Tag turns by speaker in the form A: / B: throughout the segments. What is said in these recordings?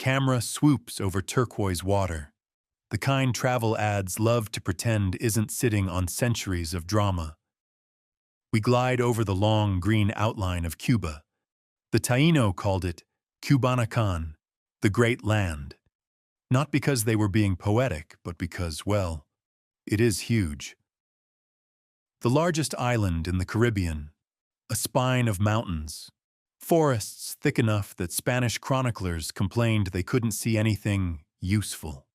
A: camera swoops over turquoise water, the kind travel ads love to pretend isn't sitting on centuries of drama. We glide over the long green outline of Cuba. The Taino called it Cubanacan, the great land. Not because they were being poetic, but because, well, it is huge. The largest island in the Caribbean, a spine of mountains, forests thick enough that Spanish chroniclers complained they couldn't see anything useful.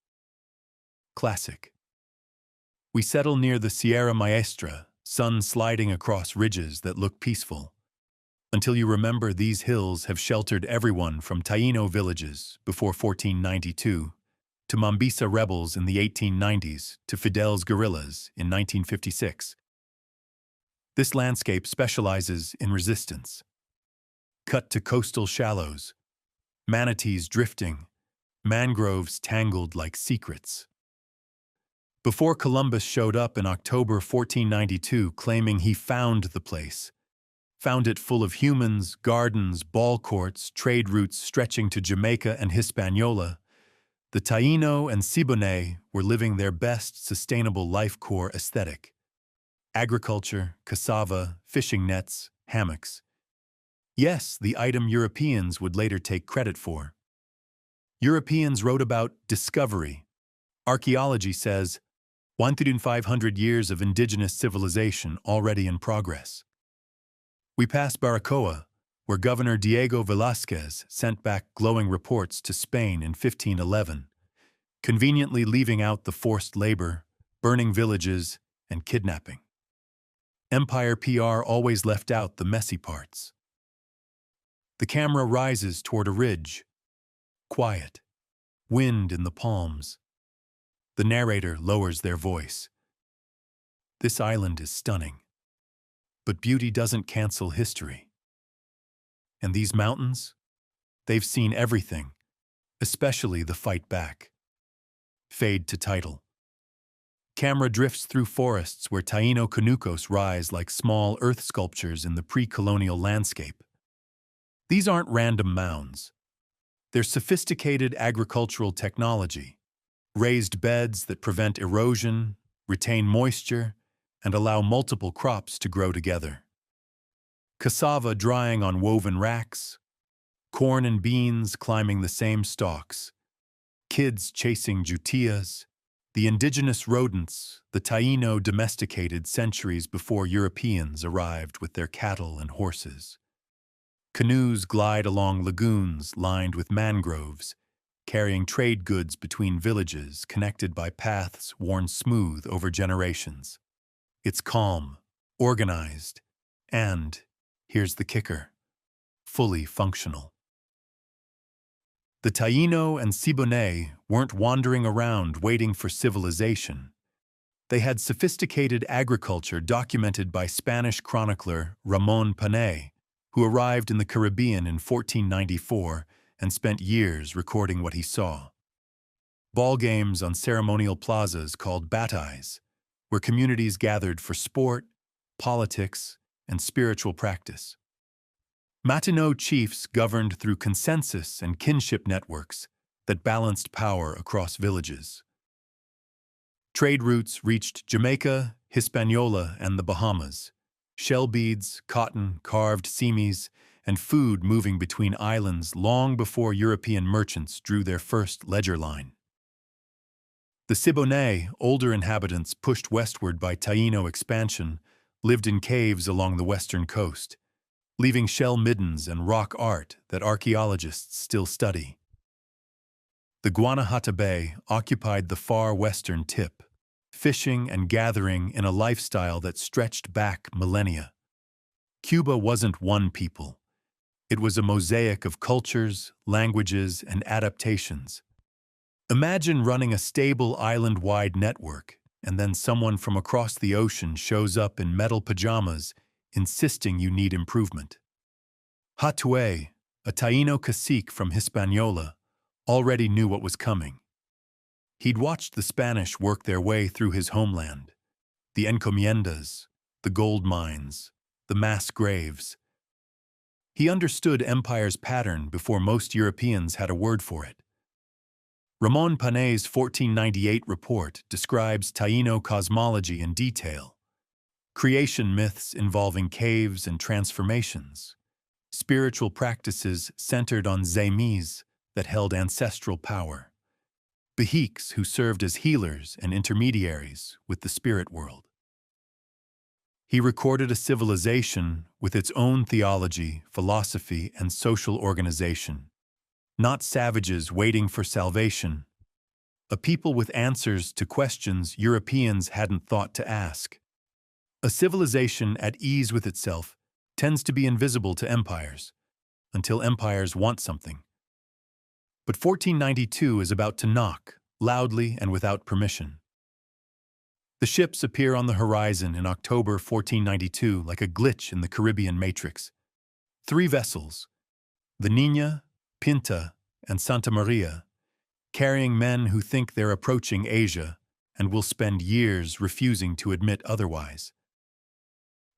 A: Classic. We settle near the Sierra Maestra, sun sliding across ridges that look peaceful. Until you remember these hills have sheltered everyone from Taino villages before 1492, to Mambisa rebels in the 1890s, to Fidel's guerrillas in 1956. This landscape specializes in resistance. Cut to coastal shallows, manatees drifting, mangroves tangled like secrets. Before Columbus showed up in October 1492 claiming he found the place, found it full of humans, gardens, ball courts, trade routes stretching to Jamaica and Hispaniola, the Taino and Siboney were living their best sustainable life core aesthetic. Agriculture, cassava, fishing nets, hammocks. Yes, the item Europeans would later take credit for. Europeans wrote about discovery. Archaeology says 1,500 years of indigenous civilization already in progress. We pass Baracoa, where Governor Diego Velázquez sent back glowing reports to Spain in 1511, conveniently leaving out the forced labor, burning villages, and kidnapping. Empire PR always left out the messy parts. The camera rises toward a ridge. Quiet. Wind in the palms. The narrator lowers their voice. This island is stunning. But beauty doesn't cancel history. And these mountains? They've seen everything, especially the fight back. Fade to title. Camera drifts through forests where Taino canucos rise like small earth sculptures in the pre-colonial landscape. These aren't random mounds. They're sophisticated agricultural technology, raised beds that prevent erosion, retain moisture, and allow multiple crops to grow together. Cassava drying on woven racks, corn and beans climbing the same stalks, kids chasing jutillas, the indigenous rodents the Taino domesticated centuries before Europeans arrived with their cattle and horses. Canoes glide along lagoons lined with mangroves, carrying trade goods between villages connected by paths worn smooth over generations. It's calm, organized, and, here's the kicker, fully functional. The Taino and Siboney weren't wandering around waiting for civilization. They had sophisticated agriculture documented by Spanish chronicler Ramón Panay, who arrived in the Caribbean in 1494 and spent years recording what he saw. Ball games on ceremonial plazas called batais, where communities gathered for sport, politics, and spiritual practice. Matineau chiefs governed through consensus and kinship networks that balanced power across villages. Trade routes reached Jamaica, Hispaniola, and the Bahamas. Shell beads, cotton, carved simis, and food moving between islands long before European merchants drew their first ledger line. The Siboney, older inhabitants pushed westward by Taino expansion, lived in caves along the western coast, leaving shell middens and rock art that archaeologists still study. The Guanahatabey occupied the far western tip, fishing and gathering in a lifestyle that stretched back millennia. Cuba wasn't one people. It was a mosaic of cultures, languages, and adaptations. Imagine running a stable island-wide network, and then someone from across the ocean shows up in metal pajamas, insisting you need improvement. Hatuey, a Taino cacique from Hispaniola, already knew what was coming. He'd watched the Spanish work their way through his homeland, the encomiendas, the gold mines, the mass graves. He understood empire's pattern before most Europeans had a word for it. Ramon Panay's 1498 report describes Taino cosmology in detail: creation myths involving caves and transformations, spiritual practices centered on zemis that held ancestral power, Bahiks who served as healers and intermediaries with the spirit world. He recorded a civilization with its own theology, philosophy, and social organization, not savages waiting for salvation, a people with answers to questions Europeans hadn't thought to ask. A civilization at ease with itself tends to be invisible to empires, until empires want something. But 1492 is about to knock, loudly and without permission. The ships appear on the horizon in October 1492 like a glitch in the Caribbean matrix. 3 vessels, the Niña, Pinta, and Santa Maria, carrying men who think they're approaching Asia and will spend years refusing to admit otherwise.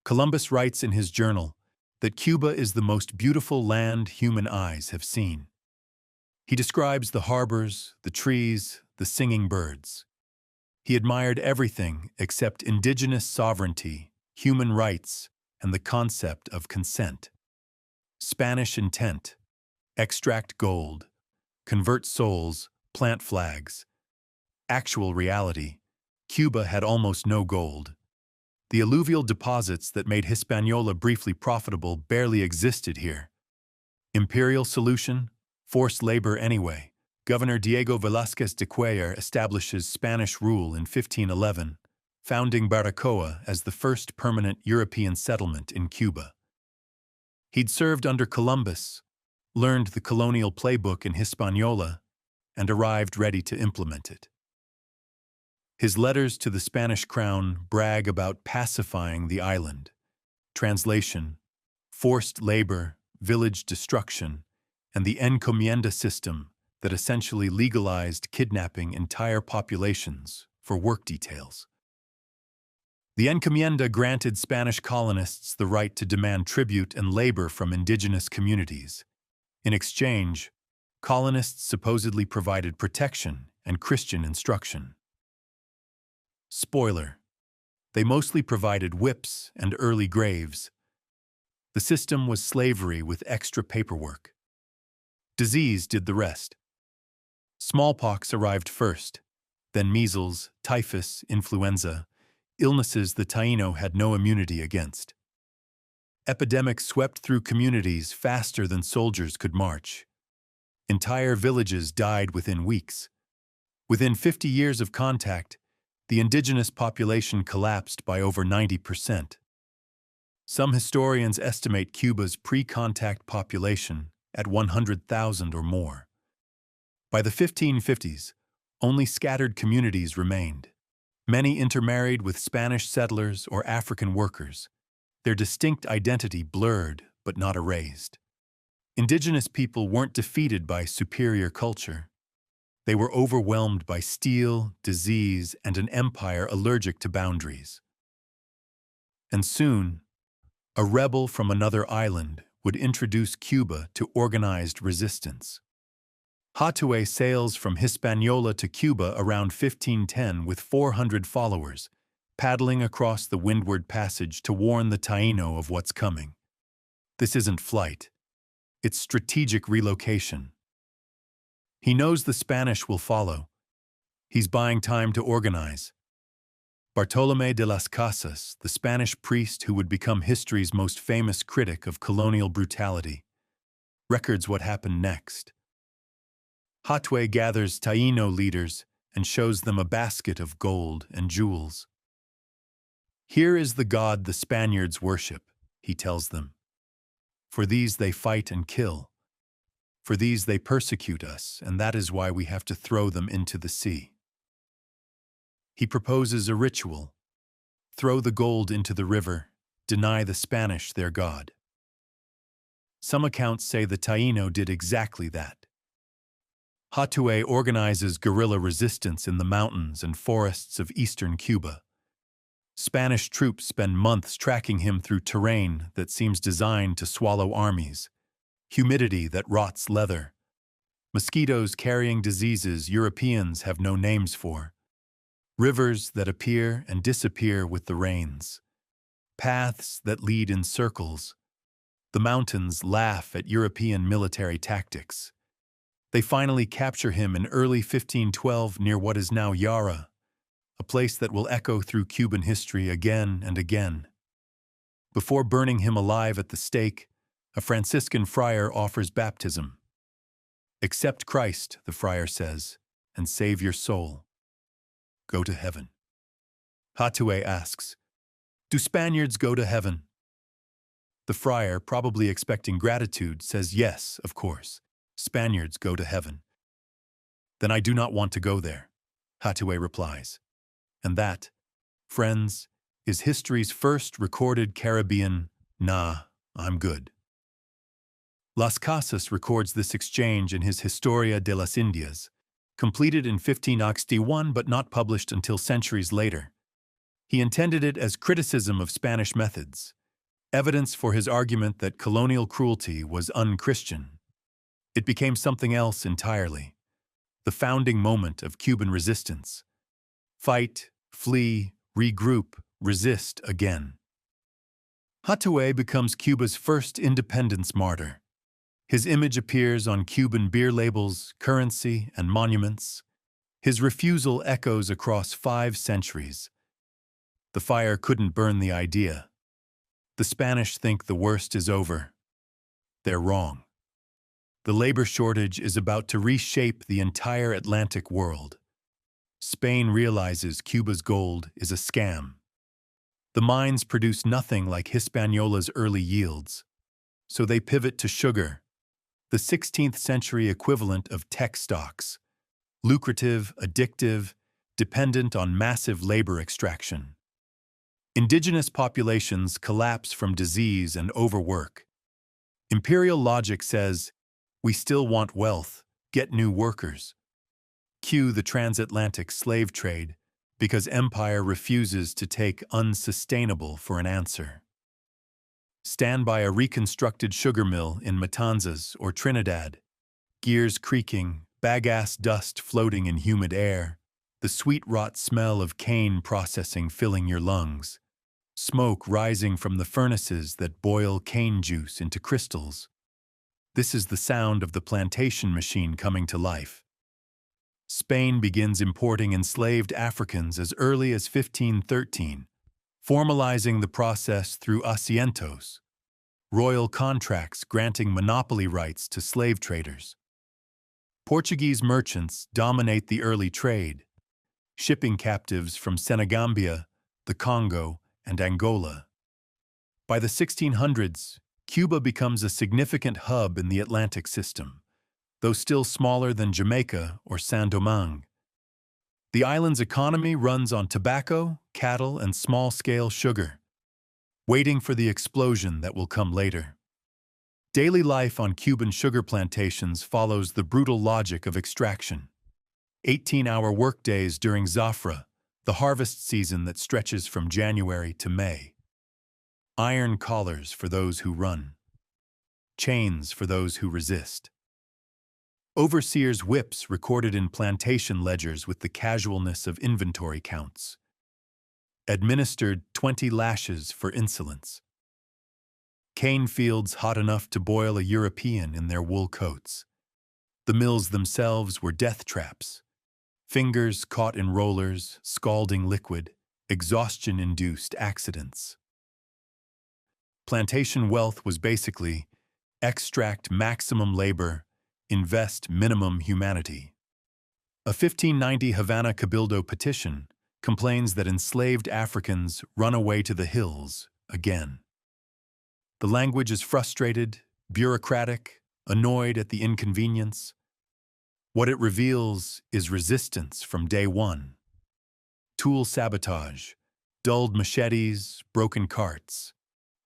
A: Columbus writes in his journal that Cuba is the most beautiful land human eyes have seen. He describes the harbors, the trees, the singing birds. He admired everything except indigenous sovereignty, human rights, and the concept of consent. Spanish intent: extract gold, convert souls, plant flags. Actual reality: Cuba had almost no gold. The alluvial deposits that made Hispaniola briefly profitable barely existed here. Imperial solution: forced labor anyway. Governor Diego Velázquez de Cuellar establishes Spanish rule in 1511, founding Baracoa as the first permanent European settlement in Cuba. He'd served under Columbus, learned the colonial playbook in Hispaniola, and arrived ready to implement it. His letters to the Spanish crown brag about pacifying the island. Translation: forced labor, village destruction, and the encomienda system that essentially legalized kidnapping entire populations for work details. The encomienda granted Spanish colonists the right to demand tribute and labor from indigenous communities. In exchange, colonists supposedly provided protection and Christian instruction. Spoiler: they mostly provided whips and early graves. The system was slavery with extra paperwork. Disease did the rest. Smallpox arrived first, then measles, typhus, influenza, illnesses the Taino had no immunity against. Epidemics swept through communities faster than soldiers could march. Entire villages died within weeks. Within 50 years of contact, the indigenous population collapsed by over 90%. Some historians estimate Cuba's pre-contact population at 100,000 or more. By the 1550s, only scattered communities remained. Many intermarried with Spanish settlers or African workers, their distinct identity blurred but not erased. Indigenous people weren't defeated by superior culture. They were overwhelmed by steel, disease, and an empire allergic to boundaries. And soon, a rebel from another island would introduce Cuba to organized resistance. Haiti sails from Hispaniola to Cuba around 1510 with 400 followers, paddling across the Windward Passage to warn the Taino of what's coming. This isn't flight. It's strategic relocation. He knows the Spanish will follow. He's buying time to organize. Bartolomé de las Casas, the Spanish priest who would become history's most famous critic of colonial brutality, records what happened next. Haiti gathers Taino leaders and shows them a basket of gold and jewels. Here is the God the Spaniards worship, he tells them. For these they fight and kill. For these they persecute us, and that is why we have to throw them into the sea. He proposes a ritual: throw the gold into the river, deny the Spanish their God. Some accounts say the Taino did exactly that. Haiti organizes guerrilla resistance in the mountains and forests of eastern Cuba. Spanish troops spend months tracking him through terrain that seems designed to swallow armies, humidity that rots leather, Mosquitoes carrying diseases Europeans have no names for. Rivers that appear and disappear with the rains. Paths that lead in circles. The mountains laugh at European military tactics. They finally capture him in early 1512 near what is now Yara, a place that will echo through Cuban history again and again. Before burning him alive at the stake, a Franciscan friar offers baptism. "Accept Christ," the friar says, "and save your soul. Go to heaven." Hatue asks, "Do Spaniards go to heaven?" The friar, probably expecting gratitude, says, "Yes, of course. Spaniards go to heaven." "Then I do not want to go there," Hatue replies. And that, friends, is history's first recorded Caribbean, "Nah, I'm good." Las Casas records this exchange in his Historia de las Indias, completed in 1561 but not published until centuries later. He intended it as criticism of Spanish methods, evidence for his argument that colonial cruelty was un-Christian. It became something else entirely, the founding moment of Cuban resistance. Fight, flee, regroup, resist again. Hatue becomes Cuba's first independence martyr. His image appears on Cuban beer labels, currency, and monuments. His refusal echoes across 5 centuries. The fire couldn't burn the idea. The Spanish think the worst is over. They're wrong. The labor shortage is about to reshape the entire Atlantic world. Spain realizes Cuba's gold is a scam. The mines produce nothing like Hispaniola's early yields, so they pivot to sugar, the 16th century equivalent of tech stocks, lucrative, addictive, dependent on massive labor extraction. Indigenous populations collapse from disease and overwork. Imperial logic says, we still want wealth, get new workers. Cue the transatlantic slave trade, because empire refuses to take unsustainable for an answer. Stand by a reconstructed sugar mill in Matanzas or Trinidad, gears creaking, bagasse dust floating in humid air, the sweet rot smell of cane processing filling your lungs, smoke rising from the furnaces that boil cane juice into crystals. This is the sound of the plantation machine coming to life. Spain begins importing enslaved Africans as early as 1513, formalizing the process through asientos, royal contracts granting monopoly rights to slave traders. Portuguese merchants dominate the early trade, shipping captives from Senegambia, the Congo, and Angola. By the 1600s, Cuba becomes a significant hub in the Atlantic system, though still smaller than Jamaica or Saint-Domingue. The island's economy runs on tobacco, cattle, and small-scale sugar, waiting for the explosion that will come later. Daily life on Cuban sugar plantations follows the brutal logic of extraction. 18-hour workdays during Zafra, the harvest season that stretches from January to May. Iron collars for those who run. Chains for those who resist. Overseers' whips recorded in plantation ledgers with the casualness of inventory counts. Administered 20 lashes for insolence. Cane fields hot enough to boil a European in their wool coats. The mills themselves were death traps. Fingers caught in rollers, scalding liquid, exhaustion-induced accidents. Plantation wealth was basically extract maximum labor, invest minimum humanity. A 1590 Havana Cabildo petition complains that enslaved Africans run away to the hills again. The language is frustrated, bureaucratic, annoyed at the inconvenience. What it reveals is resistance from day one. Tool sabotage, dulled machetes, broken carts,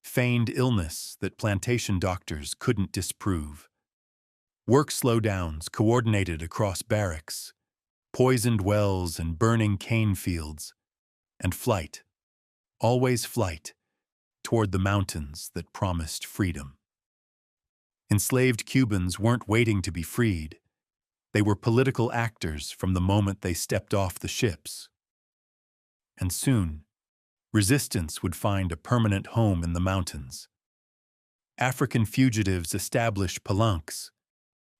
A: feigned illness that plantation doctors couldn't disprove. Work slowdowns coordinated across barracks, poisoned wells and burning cane fields, and flight, always flight, toward the mountains that promised freedom. Enslaved Cubans weren't waiting to be freed. They were political actors from the moment they stepped off the ships. And soon, resistance would find a permanent home in the mountains. African fugitives established palanques,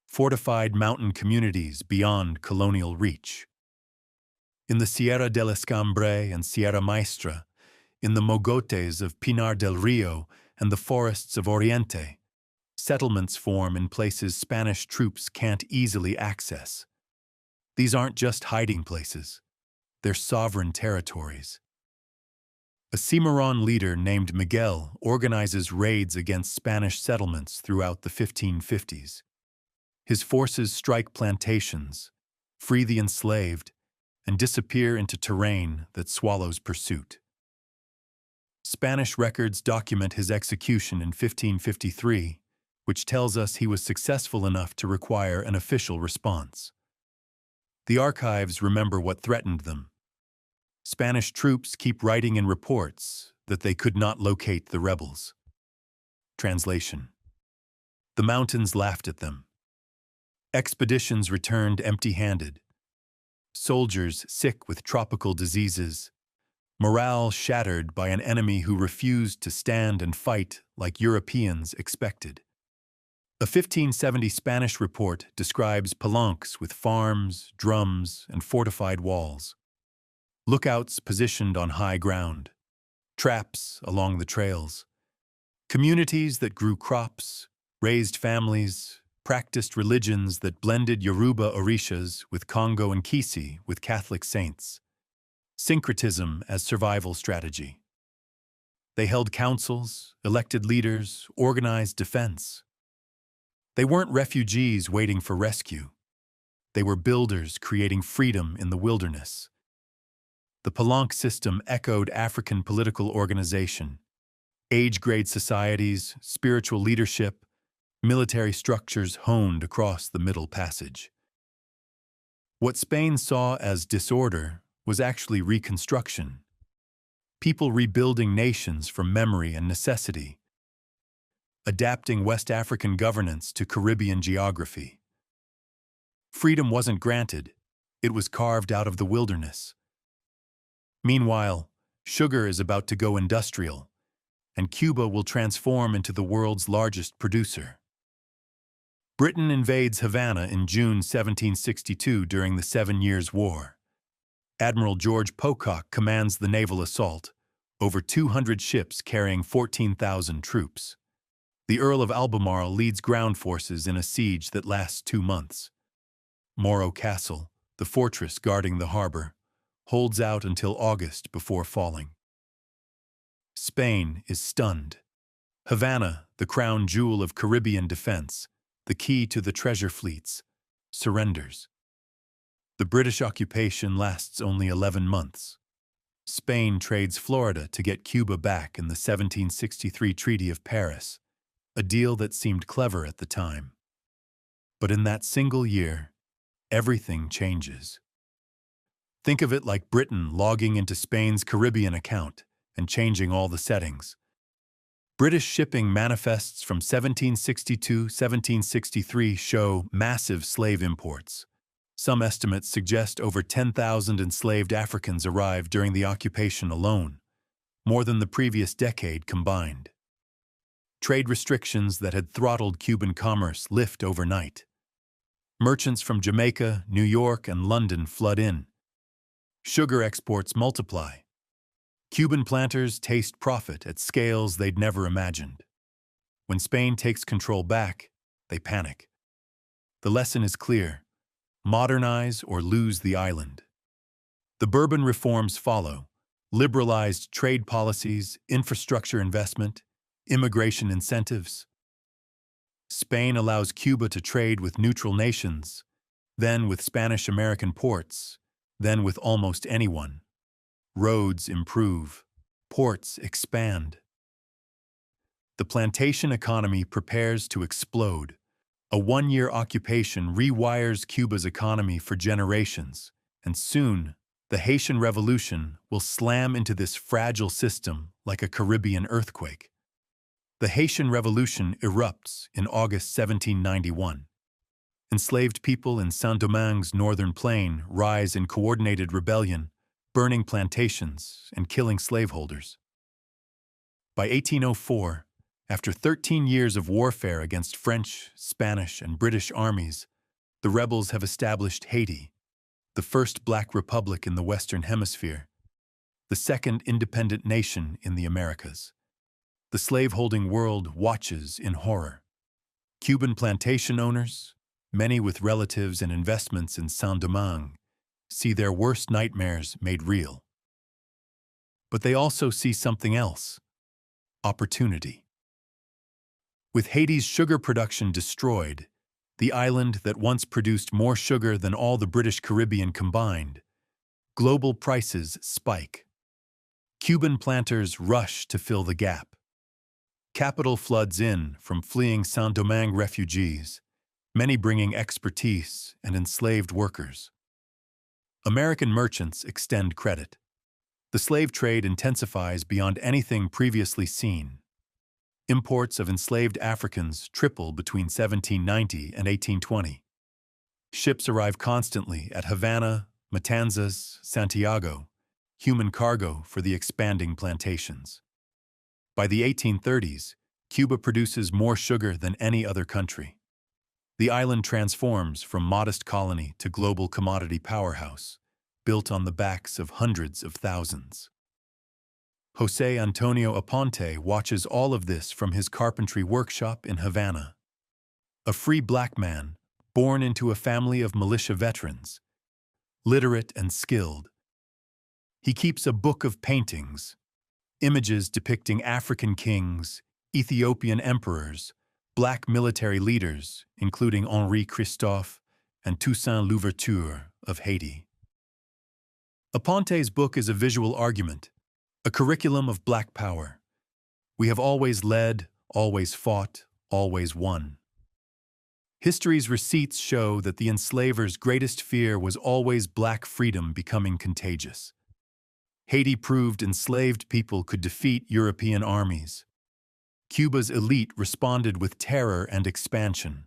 A: fortified mountain communities beyond colonial reach. In the Sierra del Escambre and Sierra Maestra, in the mogotes of Pinar del Rio and the forests of Oriente, settlements form in places Spanish troops can't easily access. These aren't just hiding places, they're sovereign territories. A Cimarron leader named Miguel organizes raids against Spanish settlements throughout the 1550s. His forces strike plantations, free the enslaved, and disappear into terrain that swallows pursuit. Spanish records document his execution in 1553, which tells us he was successful enough to require an official response. The archives remember what threatened them. Spanish troops keep writing in reports that they could not locate the rebels. Translation: the mountains laughed at them. Expeditions returned empty-handed. Soldiers sick with tropical diseases. Morale shattered by an enemy who refused to stand and fight like Europeans expected. A 1570 Spanish report describes palanques with farms, drums, and fortified walls. Lookouts positioned on high ground. Traps along the trails. Communities that grew crops, raised families, practiced religions that blended Yoruba Orishas with Congo and Kisi with Catholic saints. Syncretism as survival strategy. They held councils, elected leaders, organized defense. They weren't refugees waiting for rescue. They were builders creating freedom in the wilderness. The palanque system echoed African political organization, age-grade societies, spiritual leadership, military structures honed across the Middle Passage. What Spain saw as disorder was actually reconstruction. People rebuilding nations from memory and necessity, adapting West African governance to Caribbean geography. Freedom wasn't granted, it was carved out of the wilderness. Meanwhile, sugar is about to go industrial, and Cuba will transform into the world's largest producer. Britain invades Havana in June 1762 during the 7 Years' War. Admiral George Pocock commands the naval assault, over 200 ships carrying 14,000 troops. The Earl of Albemarle leads ground forces in a siege that lasts 2 months. Morro Castle, the fortress guarding the harbor, holds out until August before falling. Spain is stunned. Havana, the crown jewel of Caribbean defense, the key to the treasure fleets, surrenders. The British occupation lasts only 11 months. Spain trades Florida to get Cuba back in the 1763 Treaty of Paris, a deal that seemed clever at the time. But in that single year, everything changes. Think of it like Britain logging into Spain's Caribbean account and changing all the settings. British shipping manifests from 1762-1763 show massive slave imports. Some estimates suggest over 10,000 enslaved Africans arrived during the occupation alone, more than the previous decade combined. Trade restrictions that had throttled Cuban commerce lift overnight. Merchants from Jamaica, New York, and London flood in. Sugar exports multiply. Cuban planters taste profit at scales they'd never imagined. When Spain takes control back, they panic. The lesson is clear: modernize or lose the island. The Bourbon reforms follow: liberalized trade policies, infrastructure investment, immigration incentives. Spain allows Cuba to trade with neutral nations, then with Spanish-American ports, then with almost anyone. Roads improve, ports expand. The plantation economy prepares to explode. A 1-year occupation rewires Cuba's economy for generations, and soon, the Haitian Revolution will slam into this fragile system like a Caribbean earthquake. The Haitian Revolution erupts in August 1791. Enslaved people in Saint-Domingue's northern plain rise in coordinated rebellion, burning plantations and killing slaveholders. By 1804, after 13 years of warfare against French, Spanish, and British armies, the rebels have established Haiti, the first black republic in the Western Hemisphere, the second independent nation in the Americas. The slaveholding world watches in horror. Cuban plantation owners, many with relatives and investments in Saint-Domingue, see their worst nightmares made real. But they also see something else: opportunity. With Haiti's sugar production destroyed, the island that once produced more sugar than all the British Caribbean combined, global prices spike. Cuban planters rush to fill the gap. Capital floods in from fleeing Saint-Domingue refugees, many bringing expertise and enslaved workers. American merchants extend credit. The slave trade intensifies beyond anything previously seen. Imports of enslaved Africans triple between 1790 and 1820. Ships arrive constantly at Havana, Matanzas, Santiago, human cargo for the expanding plantations. By the 1830s, Cuba produces more sugar than any other country. The island transforms from modest colony to global commodity powerhouse, built on the backs of hundreds of thousands. José Antonio Aponte watches all of this from his carpentry workshop in Havana. A free black man, born into a family of militia veterans, literate and skilled. He keeps a book of paintings, images depicting African kings, Ethiopian emperors, black military leaders, including Henri Christophe and Toussaint Louverture of Haiti. Aponte's book is a visual argument, a curriculum of black power. We have always led, always fought, always won. History's receipts show that the enslaver's greatest fear was always black freedom becoming contagious. Haiti proved enslaved people could defeat European armies. Cuba's elite responded with terror and expansion,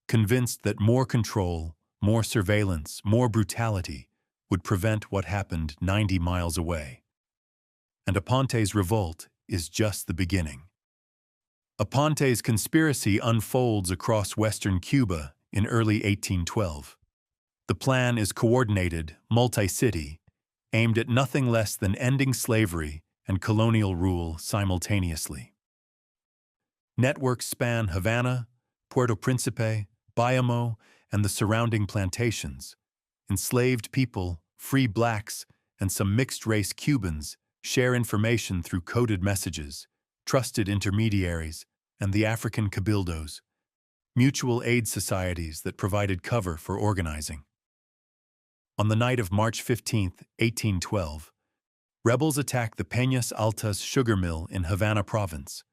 A: convinced that more control, more surveillance, more brutality would prevent what happened 90 miles away. And Aponte's revolt is just the beginning. Aponte's conspiracy unfolds across western Cuba in early 1812. The plan is coordinated, multi-city, aimed at nothing less than ending slavery and colonial rule simultaneously. Networks span Havana, Puerto Príncipe, Bayamo, and the surrounding plantations. Enslaved people, free blacks, and some mixed-race Cubans share information through coded messages, trusted intermediaries, and the African cabildos, mutual aid societies that provided cover for organizing. On the night of March 15, 1812, rebels attack the Peñas Altas sugar mill in Havana province.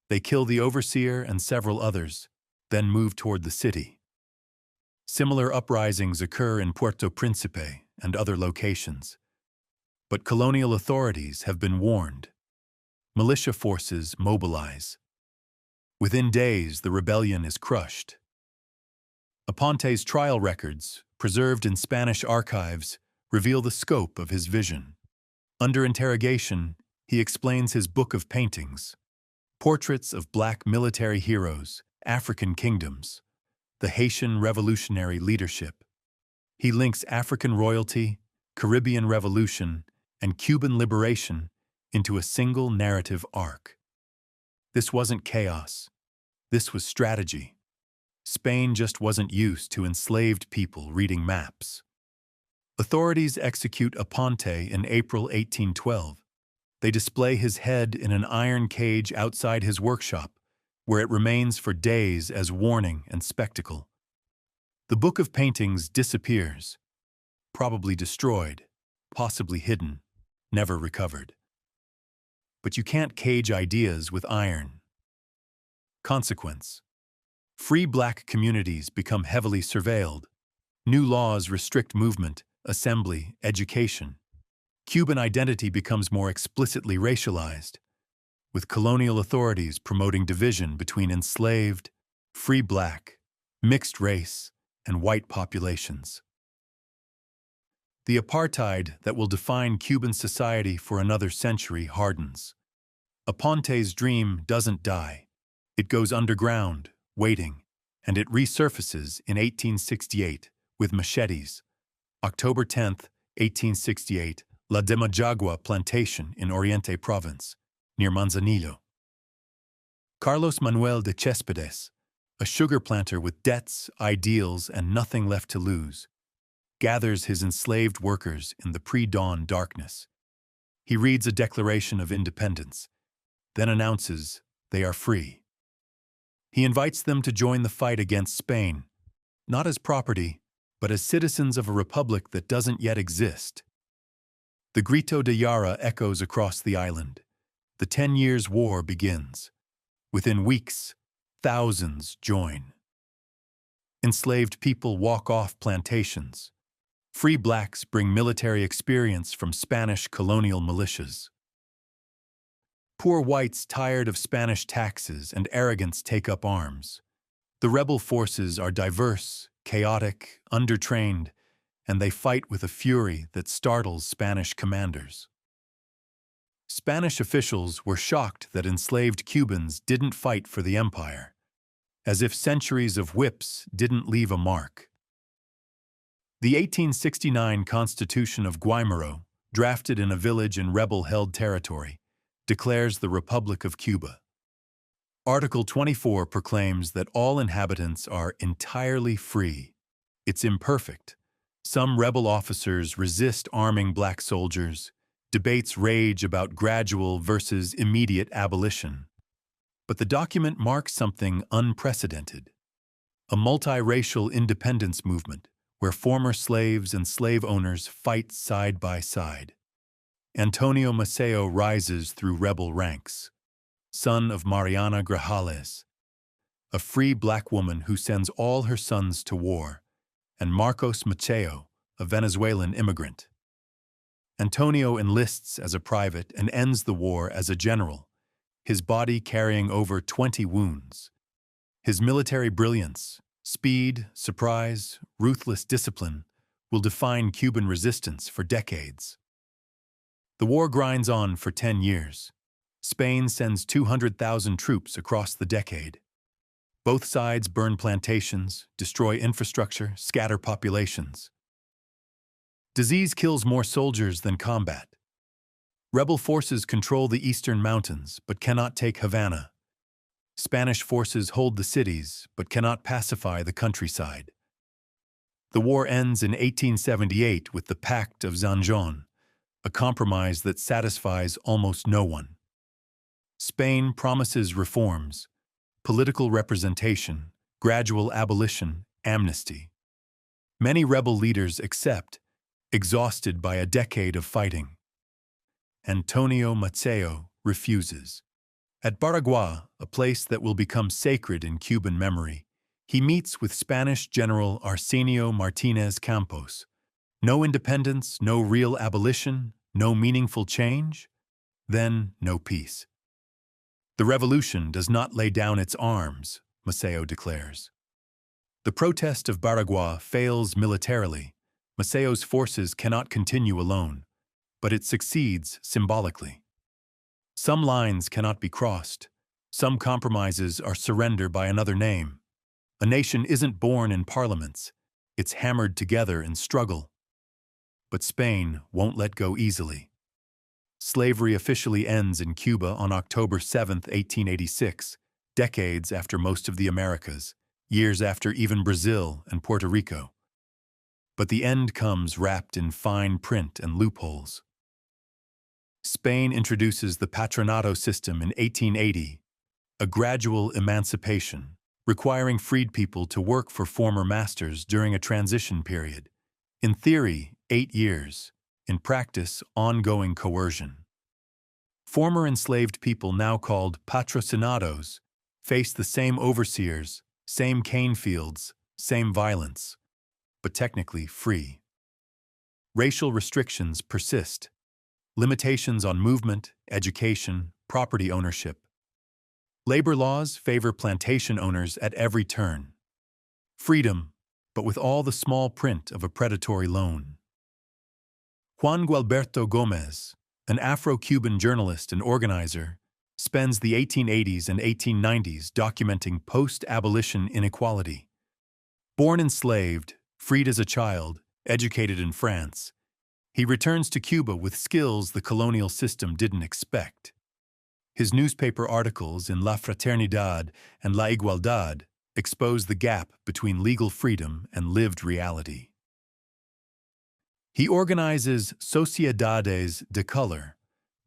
A: They kill the overseer and several others, then move toward the city. Similar uprisings occur in Puerto Príncipe and other locations. But colonial authorities have been warned. Militia forces mobilize. Within days, the rebellion is crushed. Aponte's trial records, preserved in Spanish archives, reveal the scope of his vision. Under interrogation, he explains his book of paintings, portraits of black military heroes, African kingdoms, the Haitian revolutionary leadership. He links African royalty, Caribbean revolution, and Cuban liberation into a single narrative arc. This wasn't chaos. This was strategy. Spain just wasn't used to enslaved people reading maps. Authorities execute Aponte in April 1812. They display his head in an iron cage outside his workshop, where it remains for days as warning and spectacle. The book of paintings disappears, probably destroyed, possibly hidden, never recovered. But you can't cage ideas with iron. Consequence: free black communities become heavily surveilled. New laws restrict movement, assembly, education. Cuban identity becomes more explicitly racialized, with colonial authorities promoting division between enslaved, free black, mixed race, and white populations. The apartheid that will define Cuban society for another century hardens. Aponte's dream doesn't die. It goes underground, waiting, and it resurfaces in 1868 with machetes. October 10, 1868, La Demajagua plantation in Oriente Province, near Manzanillo. Carlos Manuel de Céspedes, a sugar planter with debts, ideals, and nothing left to lose, gathers his enslaved workers in the pre-dawn darkness. He reads a declaration of independence, then announces they are free. He invites them to join the fight against Spain, not as property, but as citizens of a republic that doesn't yet exist. The Grito de Yara echoes across the island. The 10 Years' War begins. Within weeks, thousands join. Enslaved people walk off plantations. Free blacks bring military experience from Spanish colonial militias. Poor whites tired of Spanish taxes and arrogance take up arms. The rebel forces are diverse, chaotic, undertrained, and they fight with a fury that startles Spanish commanders. Spanish officials were shocked that enslaved Cubans didn't fight for the empire, as if centuries of whips didn't leave a mark. The 1869 Constitution of Guaymaro, drafted in a village in rebel-held territory, declares the Republic of Cuba. Article 24 proclaims that all inhabitants are entirely free. It's imperfect. Some rebel officers resist arming black soldiers. Debates rage about gradual versus immediate abolition. But the document marks something unprecedented. A multiracial independence movement where former slaves and slave owners fight side by side. Antonio Maceo rises through rebel ranks, son of Mariana Grajales, a free black woman who sends all her sons to war, and Marcos Maceo, a Venezuelan immigrant. Antonio enlists as a private and ends the war as a general, his body carrying over 20 wounds. His military brilliance, speed, surprise, ruthless discipline will define Cuban resistance for decades. The war grinds on for 10 years. Spain sends 200,000 troops across the decade. Both sides burn plantations, destroy infrastructure, scatter populations. Disease kills more soldiers than combat. Rebel forces control the eastern mountains, but cannot take Havana. Spanish forces hold the cities, but cannot pacify the countryside. The war ends in 1878 with the Pact of Zanjon, a compromise that satisfies almost no one. Spain promises reforms, political representation, gradual abolition, amnesty. Many rebel leaders accept, exhausted by a decade of fighting. Antonio Maceo refuses. At Baraguá, a place that will become sacred in Cuban memory, he meets with Spanish General Arsenio Martínez Campos. No independence, no real abolition, no meaningful change? Then no peace. The revolution does not lay down its arms, Maceo declares. The protest of Baraguá fails militarily. Maceo's forces cannot continue alone, but it succeeds symbolically. Some lines cannot be crossed. Some compromises are surrender by another name. A nation isn't born in parliaments. It's hammered together in struggle. But Spain won't let go easily. Slavery officially ends in Cuba on October 7, 1886, decades after most of the Americas, years after even Brazil and Puerto Rico. But the end comes wrapped in fine print and loopholes. Spain introduces the patronato system in 1880, a gradual emancipation, requiring freed people to work for former masters during a transition period. In theory, 8 years. In practice, ongoing coercion. Former enslaved people, now called patrocinados, face the same overseers, same cane fields, same violence, but technically free. Racial restrictions persist. Limitations on movement, education, property ownership. Labor laws favor plantation owners at every turn. Freedom, but with all the small print of a predatory loan. Juan Gualberto Gomez, an Afro-Cuban journalist and organizer, spends the 1880s and 1890s documenting post-abolition inequality. Born enslaved, freed as a child, educated in France, he returns to Cuba with skills the colonial system didn't expect. His newspaper articles in La Fraternidad and La Igualdad expose the gap between legal freedom and lived reality. He organizes Sociedades de Color,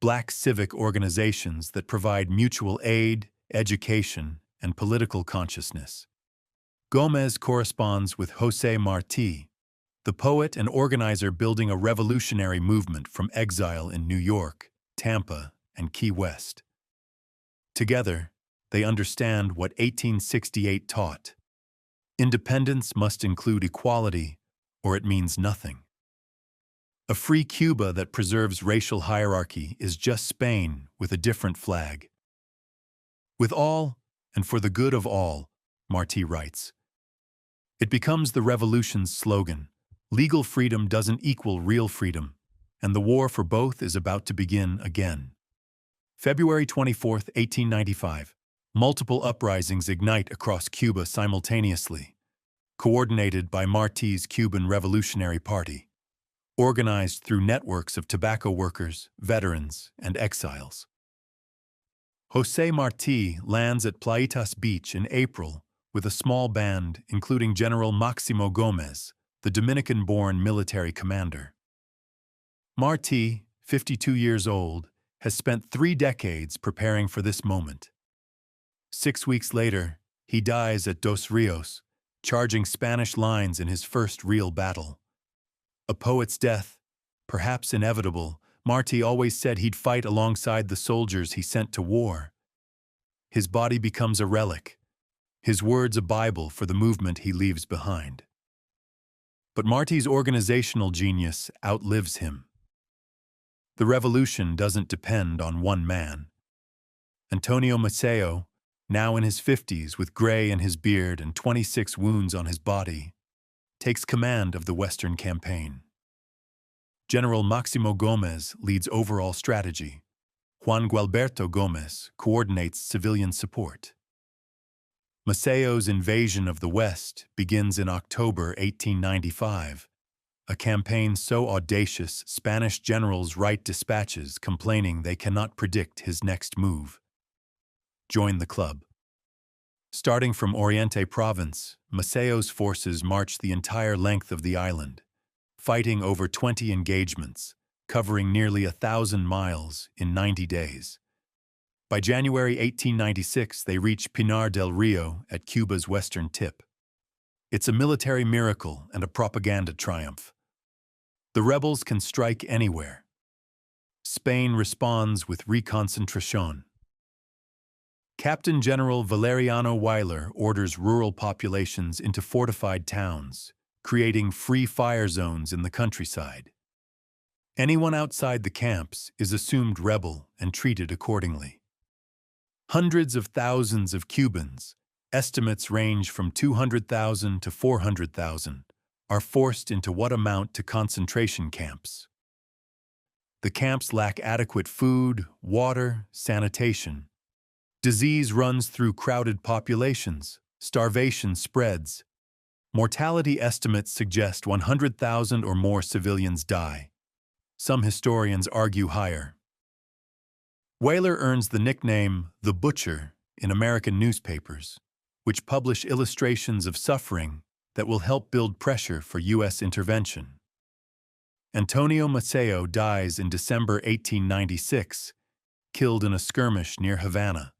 A: black civic organizations that provide mutual aid, education, and political consciousness. Gomez corresponds with José Martí, the poet and organizer building a revolutionary movement from exile in New York, Tampa, and Key West. Together, they understand what 1868 taught. Independence must include equality, or it means nothing. A free Cuba that preserves racial hierarchy is just Spain with a different flag. With all, and for the good of all, Martí writes. It becomes the revolution's slogan. Legal freedom doesn't equal real freedom, and the war for both is about to begin again. February 24, 1895. Multiple uprisings ignite across Cuba simultaneously, coordinated by Martí's Cuban Revolutionary Party, organized through networks of tobacco workers, veterans, and exiles. José Martí lands at Plaitas Beach in April with a small band including General Máximo Gómez, the Dominican-born military commander. Martí, 52 years old, has spent 3 decades preparing for this moment. 6 weeks later, he dies at Dos Rios, charging Spanish lines in his first real battle. A poet's death, perhaps inevitable, Martí always said he'd fight alongside the soldiers he sent to war. His body becomes a relic, his words a Bible for the movement he leaves behind. But Martí's organizational genius outlives him. The revolution doesn't depend on one man. Antonio Maceo, now in his 50s with gray in his beard and 26 wounds on his body, takes command of the Western campaign. General Máximo Gómez leads overall strategy. Juan Gualberto Gomez coordinates civilian support. Maceo's invasion of the West begins in October 1895, a campaign so audacious Spanish generals write dispatches complaining they cannot predict his next move. Join the club. Starting from Oriente Province, Maceo's forces march the entire length of the island, fighting over 20 engagements, covering nearly 1,000 miles in 90 days. By January 1896, they reach Pinar del Rio at Cuba's western tip. It's a military miracle and a propaganda triumph. The rebels can strike anywhere. Spain responds with reconcentration. Captain General Valeriano Weyler orders rural populations into fortified towns, creating free fire zones in the countryside. Anyone outside the camps is assumed rebel and treated accordingly. Hundreds of thousands of Cubans, estimates range from 200,000 to 400,000, are forced into what amount to concentration camps. The camps lack adequate food, water, sanitation. Disease runs through crowded populations, starvation spreads. Mortality estimates suggest 100,000 or more civilians die. Some historians argue higher. Weyler earns the nickname the Butcher in American newspapers, which publish illustrations of suffering that will help build pressure for U.S. intervention. Antonio Maceo dies in December 1896, killed in a skirmish near Havana.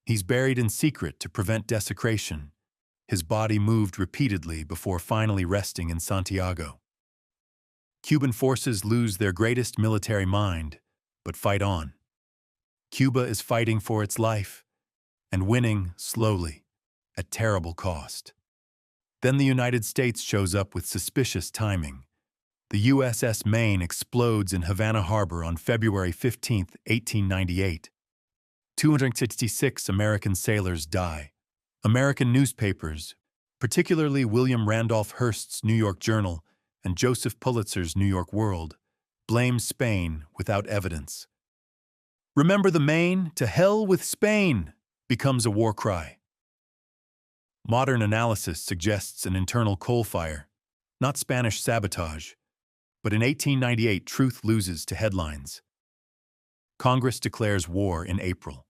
A: He's buried in secret to prevent desecration. His body moved repeatedly before finally resting in Santiago. Cuban forces lose their greatest military mind, but fight on. Cuba is fighting for its life, and winning slowly, at terrible cost. Then the United States shows up with suspicious timing. The USS Maine explodes in Havana Harbor on February 15, 1898. 266 American sailors die. American newspapers, particularly William Randolph Hearst's New York Journal and Joseph Pulitzer's New York World, blame Spain without evidence. "Remember the Maine? To hell with Spain!" becomes a war cry. Modern analysis suggests an internal coal fire, not Spanish sabotage, but in 1898 truth loses to headlines. Congress declares war in April.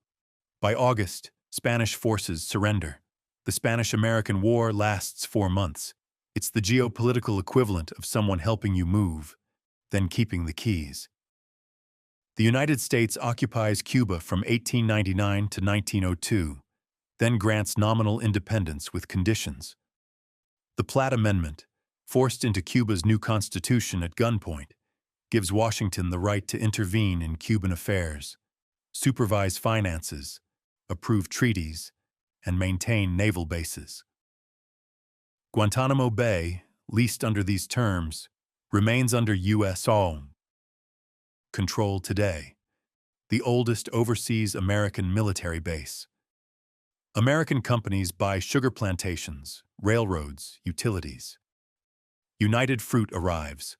A: By August, Spanish forces surrender. The Spanish-American War lasts 4 months. It's the geopolitical equivalent of someone helping you move, then keeping the keys. The United States occupies Cuba from 1899 to 1902, then grants nominal independence with conditions. The Platt Amendment, forced into Cuba's new constitution at gunpoint, gives Washington the right to intervene in Cuban affairs, supervise finances, approve treaties, and maintain naval bases. Guantanamo Bay, leased under these terms, remains under U.S. control today, the oldest overseas American military base. American companies buy sugar plantations, railroads, utilities. United Fruit arrives.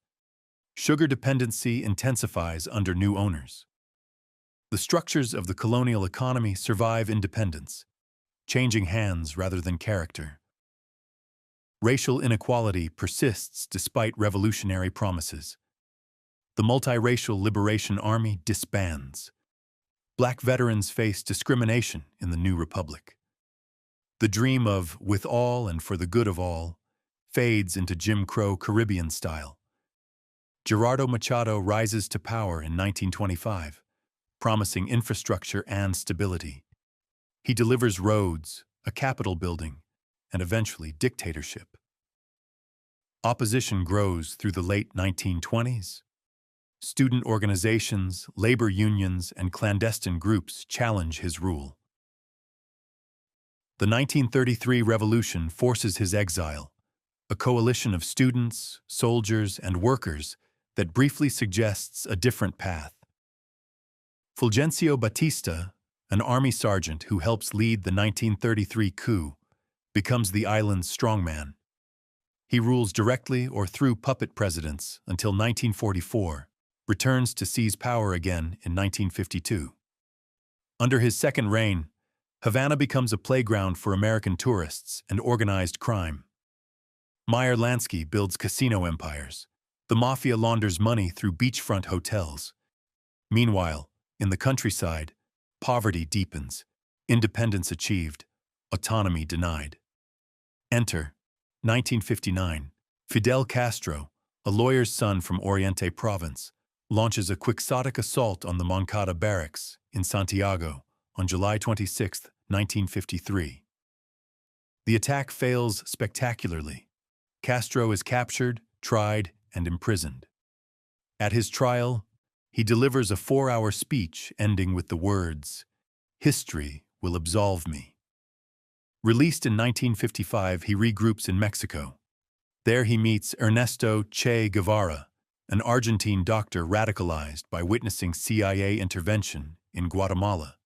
A: Sugar dependency intensifies under new owners. The structures of the colonial economy survive independence, changing hands rather than character. Racial inequality persists despite revolutionary promises. The Multiracial Liberation Army disbands. Black veterans face discrimination in the new republic. The dream of with all and for the good of all fades into Jim Crow Caribbean style. Gerardo Machado rises to power in 1925, promising infrastructure and stability. He delivers roads, a Capitol building, and eventually dictatorship. Opposition grows through the late 1920s. Student organizations, labor unions, and clandestine groups challenge his rule. The 1933 revolution forces his exile, a coalition of students, soldiers, and workers that briefly suggests a different path. Fulgencio Batista, an army sergeant who helps lead the 1933 coup, becomes the island's strongman. He rules directly or through puppet presidents until 1944, returns to seize power again in 1952. Under his second reign, Havana becomes a playground for American tourists and organized crime. Meyer Lansky builds casino empires. The mafia launders money through beachfront hotels. Meanwhile, in the countryside, poverty deepens, independence achieved, autonomy denied. Enter, 1959, Fidel Castro, a lawyer's son from Oriente Province, launches a quixotic assault on the Moncada barracks in Santiago on July 26, 1953. The attack fails spectacularly. Castro is captured, tried, and imprisoned. At his trial, he delivers a 4-hour speech ending with the words, "History will absolve me." Released in 1955, he regroups in Mexico. There he meets Ernesto Che Guevara, an Argentine doctor radicalized by witnessing CIA intervention in Guatemala.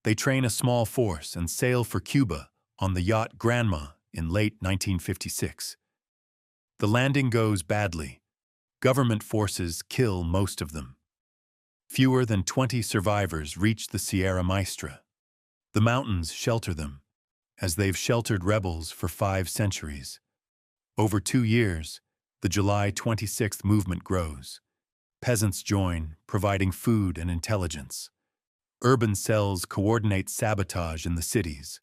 A: They train a small force and sail for Cuba on the yacht Granma in late 1956. The landing goes badly. Government forces kill most of them. Fewer than 20 survivors reach the Sierra Maestra. The mountains shelter them, as they've sheltered rebels for 5 centuries. Over 2 years, the July 26th movement grows. Peasants join, providing food and intelligence. Urban cells coordinate sabotage in the cities.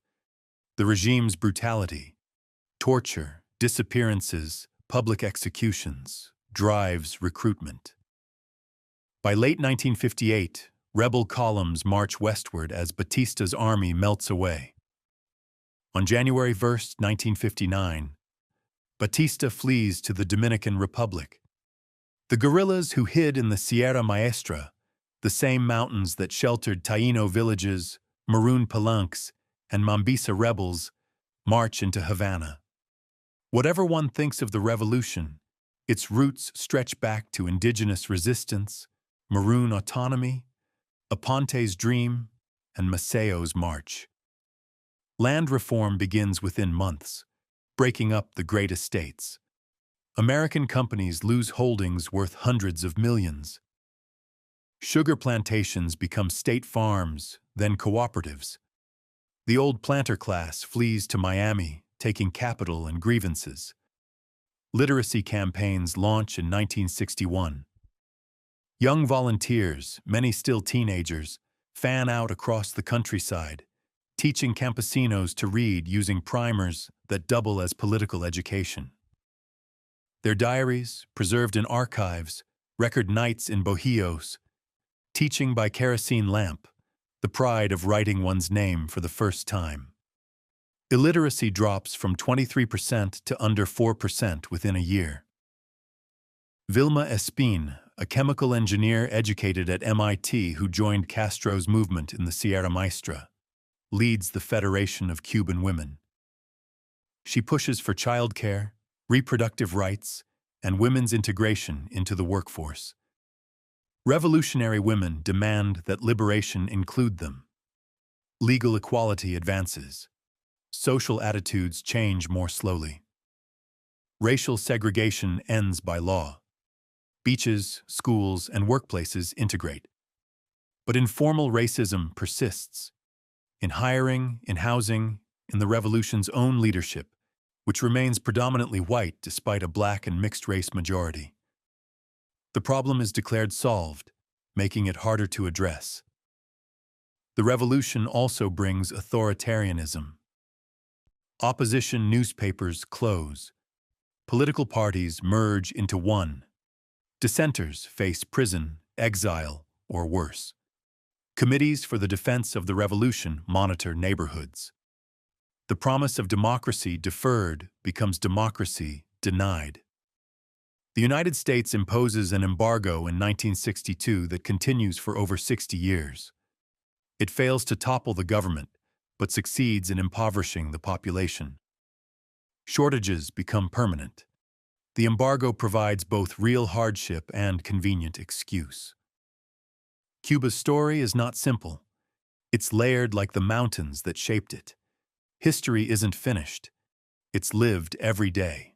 A: The regime's brutality, torture, disappearances, public executions, drives recruitment. By late 1958, rebel columns march westward as Batista's army melts away. On January 1, 1959, Batista flees to the Dominican Republic. The guerrillas who hid in the Sierra Maestra, the same mountains that sheltered Taíno villages, Maroon Palenques, and Mambisa rebels, march into Havana. Whatever one thinks of the revolution, its roots stretch back to indigenous resistance, Maroon autonomy, Aponte's dream, and Maceo's march. Land reform begins within months. breaking up the great estates. American companies lose holdings worth hundreds of millions. Sugar plantations become state farms, then cooperatives. The old planter class flees to Miami, taking capital and grievances. Literacy campaigns launch in 1961. Young volunteers, many still teenagers, fan out across the countryside, teaching campesinos to read using primers that double as political education. Their diaries, preserved in archives, record nights in bohíos, teaching by kerosene lamp, the pride of writing one's name for the first time. Illiteracy drops from 23% to under 4% within a year. Vilma Espín, a chemical engineer educated at MIT who joined Castro's movement in the Sierra Maestra, leads the Federation of Cuban Women. She pushes for childcare, reproductive rights, and women's integration into the workforce. Revolutionary women demand that liberation include them. Legal equality advances. Social attitudes change more slowly. Racial segregation ends by law. Beaches, schools, and workplaces integrate. But informal racism persists. In hiring, in housing, in the revolution's own leadership, which remains predominantly white despite a black and mixed-race majority. The problem is declared solved, making it harder to address. The revolution also brings authoritarianism. Opposition newspapers close. Political parties merge into one. Dissenters face prison, exile, or worse. Committees for the defense of the revolution monitor neighborhoods. The promise of democracy deferred becomes democracy denied. The United States imposes an embargo in 1962 that continues for over 60 years. It fails to topple the government, but succeeds in impoverishing the population. Shortages become permanent. The embargo provides both real hardship and convenient excuse. Cuba's story is not simple. It's layered like the mountains that shaped it. History isn't finished. It's lived every day.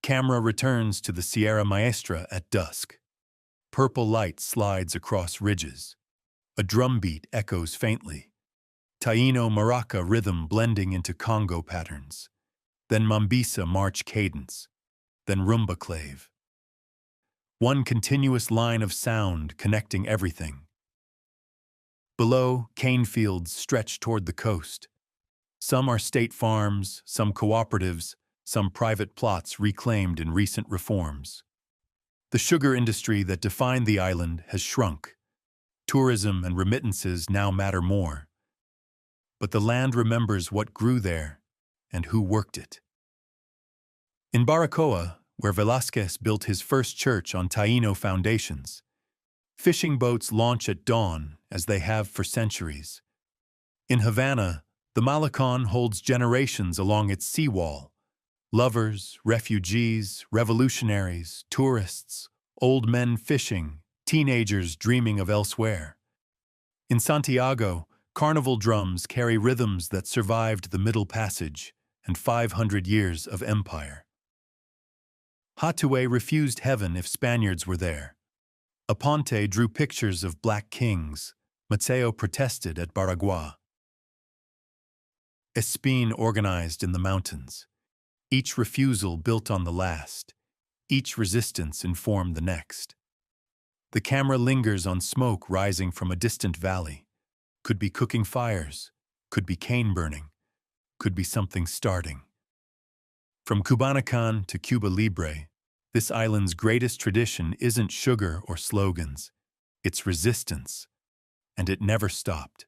A: Camera returns to the Sierra Maestra at dusk. Purple light slides across ridges. A drumbeat echoes faintly. Taíno maraca rhythm blending into Congo patterns. Then Mambisa march cadence. Then rumba clave. One continuous line of sound connecting everything. Below, cane fields stretch toward the coast. Some are state farms, some cooperatives, some private plots reclaimed in recent reforms. The sugar industry that defined the island has shrunk. Tourism and remittances now matter more. But the land remembers what grew there and who worked it. In Baracoa, where Velázquez built his first church on Taíno foundations, fishing boats launch at dawn as they have for centuries. In Havana, the Malecón holds generations along its seawall. Lovers, refugees, revolutionaries, tourists, old men fishing, teenagers dreaming of elsewhere. In Santiago, carnival drums carry rhythms that survived the Middle Passage and 500 years of empire. Hatuey refused heaven if Spaniards were there. Aponte drew pictures of black kings. Maceo protested at Baragua. Espín organized in the mountains. Each refusal built on the last. Each resistance informed the next. The camera lingers on smoke rising from a distant valley. Could be cooking fires, could be cane burning, could be something starting. From Cubanacan to Cuba Libre, this island's greatest tradition isn't sugar or slogans. It's resistance, and it never stopped.